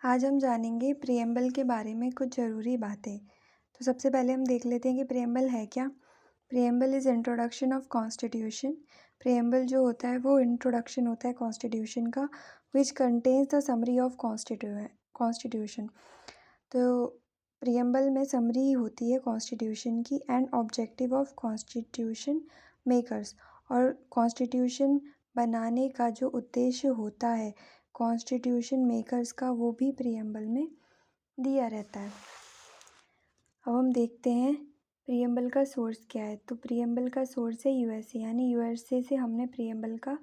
आज हम जानेंगे प्रिएम्बल के बारे में कुछ ज़रूरी बातें। तो सबसे पहले हम देख लेते हैं कि प्रिएम्बल है क्या। Preamble is introduction of constitution. Preamble जो होता है वो इंट्रोडक्शन होता है कॉन्स्टिट्यूशन का, which contains the summary of constitution. तो प्रिएम्बल में समरी होती है कॉन्स्टिट्यूशन की and objective of constitution makers, और कॉन्स्टिट्यूशन बनाने का जो उद्देश्य होता है कॉन्स्टिट्यूशन मेकर्स का, वो भी प्रिएम्बल में दिया रहता है। अब हम देखते हैं प्रिएम्बल का सोर्स क्या है। तो प्रिएम्बल का सोर्स है यूएसए, यानी यूएसए से हमने प्रिएम्बल का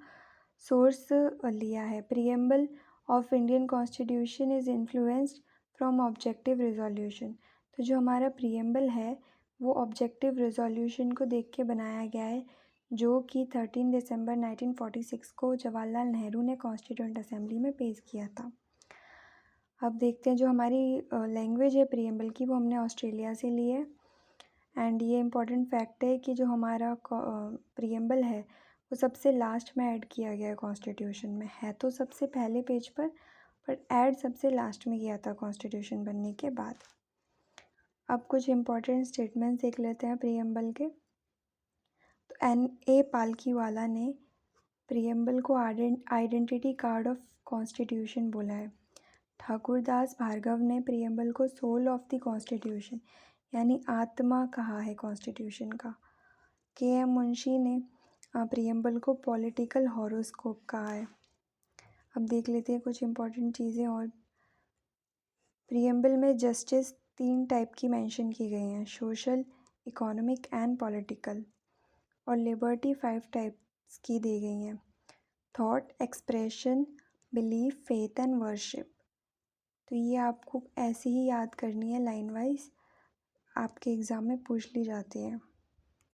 सोर्स लिया है। Preamble of Indian constitution is influenced from objective resolution. तो जो हमारा प्रिएम्बल है वो ऑब्जेक्टिव रिजोल्यूशन को देख के बनाया गया है, जो कि 13 दिसंबर 1946 को जवाहरलाल नेहरू ने कॉन्स्टिट्यूएंट असेंबली में पेश किया था। अब देखते हैं जो हमारी लैंग्वेज है प्रिएम्बल की, वो हमने ऑस्ट्रेलिया से ली है। एंड ये इम्पॉर्टेंट फैक्ट है कि जो हमारा प्रिएम्बल है वो सबसे लास्ट में ऐड किया गया है कॉन्स्टिट्यूशन में। है तो सबसे पहले पेज पर ऐड सबसे लास्ट में किया था कॉन्स्टिट्यूशन बनने के बाद। अब कुछ इम्पॉर्टेंट स्टेटमेंट्स देख लेते हैं प्रिएम्बल के। तो N.A. पालकीवाला ने प्रिएम्बल को आइडेंटिटी कार्ड ऑफ कॉन्स्टिट्यूशन बोला है। ठाकुरदास भार्गव ने प्रिएम्बल को सोल ऑफ द कॉन्स्टिट्यूशन, यानी आत्मा कहा है कॉन्स्टिट्यूशन का। K.M. मुंशी ने प्रिएम्बल को पॉलिटिकल हॉरोस्कोप कहा है। अब देख लेते हैं कुछ इम्पॉर्टेंट चीज़ें और। प्रिएम्बल में जस्टिस 3 टाइप की मेंशन की गई हैं, सोशल, इकोनॉमिक एंड पॉलिटिकल। और लिबर्टी 5 टाइप्स की दी गई हैं, thought, expression, belief, faith and worship. तो ये आपको ऐसे ही याद करनी है, लाइन वाइज आपके एग्ज़ाम में पूछ ली जाती है।